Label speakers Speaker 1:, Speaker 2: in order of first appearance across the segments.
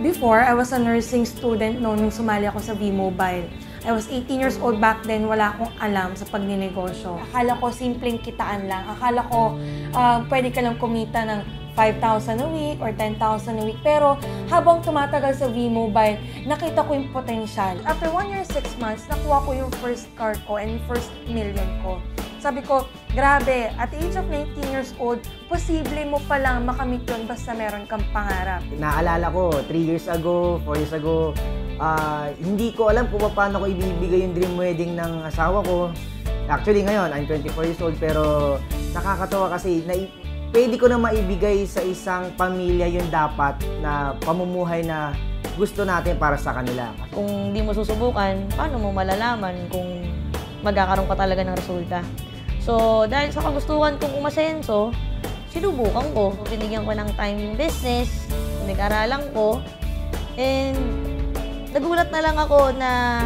Speaker 1: Before, I was a nursing student nung sumali ako sa V-Mobile. I was 18 years old back then, wala akong alam sa pagninegosyo. Akala ko simpleng kitaan lang. Akala ko pwede ka lang kumita ng 5,000 a week or 10,000 a week. Pero habang tumatagal sa V-Mobile, nakita ko yung potential. After 1 year, 6 months, nakuha ko yung first car ko and first million ko. Sabi ko, grabe, at the age of 19 years old, posible mo palang makamit yun basta meron kang pangarap.
Speaker 2: Naalala ko, 3 years ago, 4 years ago, hindi ko alam kung paano ko ibibigay yung dream wedding ng asawa ko. Actually ngayon, I'm 24 years old, pero nakakatawa kasi pwede ko na maibigay sa isang pamilya yung dapat na pamumuhay na gusto natin para sa kanila.
Speaker 3: Kung di mo susubukan, paano mo malalaman kung magkakaroon ka talaga ng resulta? So, dahil sa kagustuhan kong umasenso, sinubukan ko. Binigyan ko ng time yung business, nag-aralan ko, and nagulat na lang ako na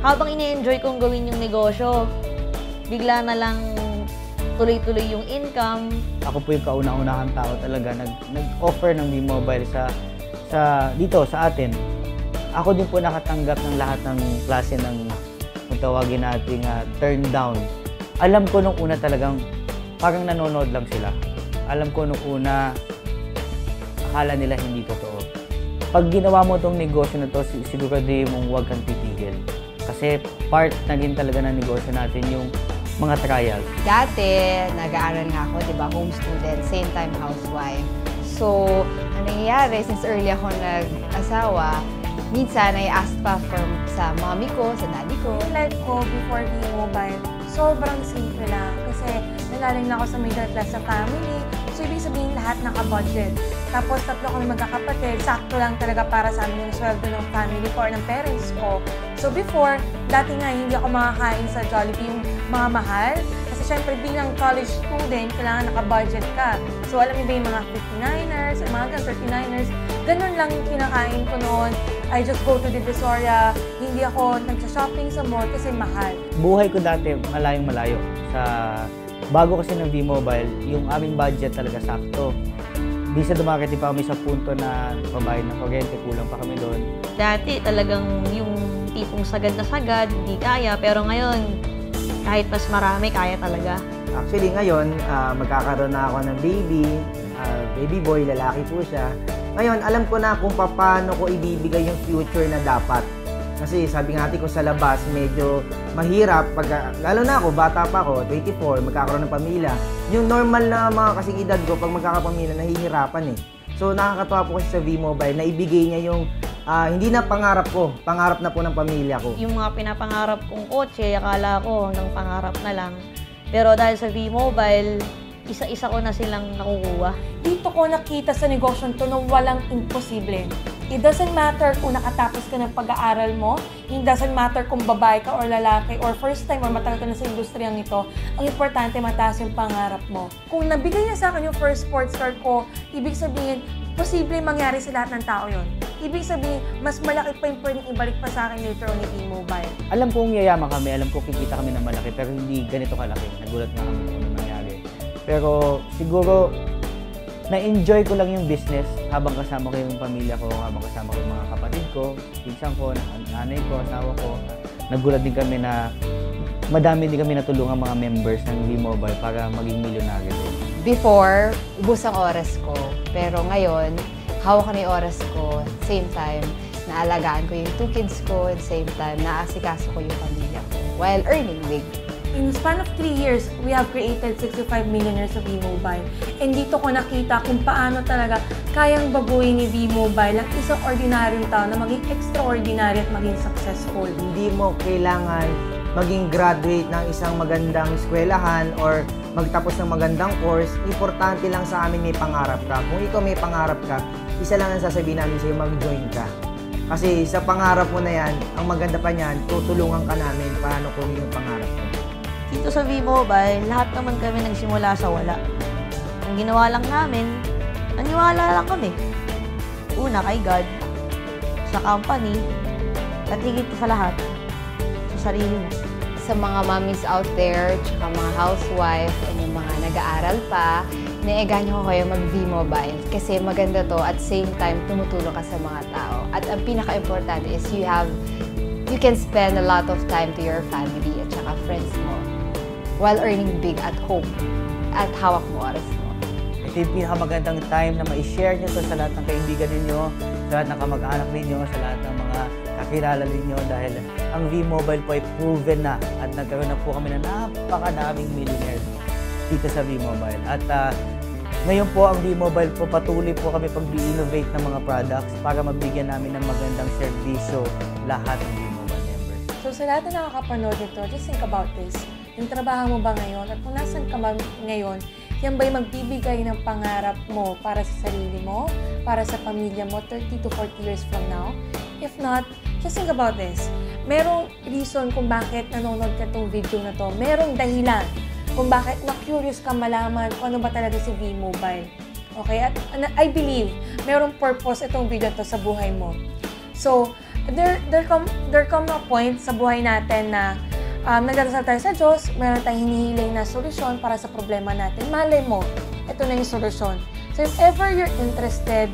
Speaker 3: habang ini-enjoy kong gawin yung negosyo, bigla na lang tuloy-tuloy yung income.
Speaker 4: Ako po yung kauna-unahang tao talaga nag-offer ng V-Mobile dito sa atin. Ako din po nakatanggap ng lahat ng klase ng kung tawagin natin turn down. Alam ko nung una talagang parang nanonood lang sila. Alam ko nung una, akala nila hindi totoo. Pag ginawa mo itong negosyo na to, sigurado mong huwag kang titigil. Kasi part na din talaga ng negosyo natin yung mga trials.
Speaker 5: Dati, nag-aaral nga ako, di ba, home student, same time housewife. So, ang nangyayari, since early ako nag-asawa, minsan I asked pa sa mommy ko, sa daddy ko.
Speaker 1: Yung life ko before V-Mobile, sobrang simple lang. Kasi nagaling na ako sa middle class sa family. So, ibig sabihin lahat naka-budget. Tapos, 3 kami magkakapatid. Sakto lang talaga para sa amin yung sweldo ng family ko or ng parents ko. So, before, dati nga hindi ako makakain sa Jollibee yung mga mahal. Kasi syempre, bilang college student, kailangan naka-budget ka. So, alam mo ba yung mga 59ers, yung mga 39ers, ganun lang yung kinakain ko noon. I just go to Divisoria. Hindi ako nag-shopping sa mall kasi mahal.
Speaker 4: Buhay ko dati malayong malayo. Bago kasi ng V-Mobile, yung aming budget talaga sakto. Di sa dumakit pa kami sa punto na pabayad ng kuryente, kulang pa kami doon.
Speaker 3: Dati talagang yung tipong sagad na sagad, hindi kaya. Pero ngayon, kahit mas marami, kaya talaga.
Speaker 2: Actually ngayon, magkakaroon na ako ng baby boy, lalaki po siya. Ngayon, alam ko na kung paano ko ibibigay yung future na dapat. Kasi sabi nga natin ko sa labas, medyo mahirap. Lalo na ako, bata pa ako, 24, magkakaroon ng pamilya. Yung normal na mga kasing edad ko, pag magkakapamilya, nahihirapan eh. So nakakatawa po kasi sa V-Mobile na ibigay niya yung hindi na pangarap ko, pangarap na po ng pamilya ko.
Speaker 3: Yung mga pinapangarap kong kotse, akala ko ng pangarap na lang. Pero dahil sa V-Mobile, isa-isa ko na silang nakukuha.
Speaker 1: Dito ko nakita sa negosyo to na walang imposible. It doesn't matter kung nakatapos ka ng pag-aaral mo, it doesn't matter kung babae ka or lalaki or first time or matagal ka na sa industriyang ito, ang importante mataas yung pangarap mo. Kung nabigay niya sa akin yung first sports car ko, ibig sabihin, posible mangyari sa lahat ng tao yon. Ibig sabihin, mas malaki pa yung pwedeng ibalik pa sa akin later on ni V-Mobile.
Speaker 4: Alam kong yayaman kami, alam ko kikita kami ng malaki, pero hindi ganito kalaki. Nagulat na kami kung ano nangyari. Pero siguro, na-enjoy ko lang yung business habang kasama ko yung pamilya ko, habang kasama ko yung mga kapatid ko, pinsan ko, nanay ko, asawa ko. Nagulat din kami na madami din kami natulungan mga members ng V-Mobile para maging milyonaryo din.
Speaker 5: Before, ubos ang oras ko. Pero ngayon, hawak ko na yung oras ko. Same time, naalagaan ko yung 2 kids ko. At same time, naasikaso ko yung pamilya ko while earning big.
Speaker 1: In the span of 3 years, we have created 65 millionaires of V-Mobile. And dito ko nakita kung paano talaga kayang baguhin ni V-Mobile ang isang ordinaryong tao na maging extraordinary at maging successful.
Speaker 2: Hindi mo kailangan maging graduate ng isang magandang eskwelahan or magtapos ng magandang course. Importante lang sa amin may pangarap ka. Kung ikaw may pangarap ka, isa lang ang sasabihin namin sa'yo, mag-join ka. Kasi sa pangarap mo na yan, ang maganda pa niyan, tutulungan ka namin paano kung yung pangarap mo.
Speaker 3: Dito sa V-Mobile, lahat naman kami nagsimula sa wala. Ang ginawa lang namin, naniwala lang kami. Una kay God, sa company, at higit sa lahat, sa sarili mo.
Speaker 5: Sa mga mommies out there, tsaka mga housewife, and yung mga nag-aaral pa, naeganyo ko kayo mag-V-Mobile kasi maganda to at same time tumutulong ka sa mga tao. At ang pinaka-importante is you can spend a lot of time to your family at saka friends mo while earning big at home at hawak mo oras mo.
Speaker 4: Ito yung pinakamagandang time na ma-share nyo to sa lahat ng kaibigan ninyo, sa lahat ng kamag-anak ninyo, sa lahat ng mga kakilala ninyo dahil ang V-Mobile po ay proven na at nagkaroon na po kami na napakadaming millionaires dito sa V-Mobile. At ngayon po ang V-Mobile po patuloy po kami pag-innovate ng mga products para mabigyan namin ng magandang serbisyo lahat ng V-Mobile members.
Speaker 1: So sa lahat na nakakapanood nito, just think about this. Yung trabaho mo ba ngayon at kung nasan ka ba ngayon, yan ba'y magbibigay ng pangarap mo para sa sarili mo, para sa pamilya mo 30 to 40 years from now? If not, just think about this. Merong reason kung bakit nanonood ka itong video na to. Merong dahilan kung bakit na-curious ka malaman kung ano ba talaga si V-Mobile. Okay? At I believe merong purpose itong video to sa buhay mo. So, there come a point sa buhay natin na nagdadasal tayo sa Diyos, meron tayong hinihiling na solusyon para sa problema natin. Malay mo, ito na yung solusyon. So if ever you're interested,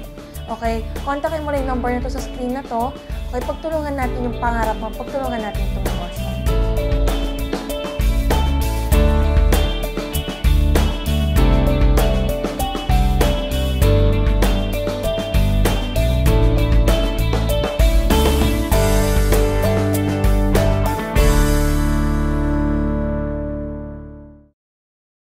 Speaker 1: okay, kontakin mo lang yung number nito sa screen na to, okay, pagtulungan natin yung pangarap mo, pagtulungan natin itong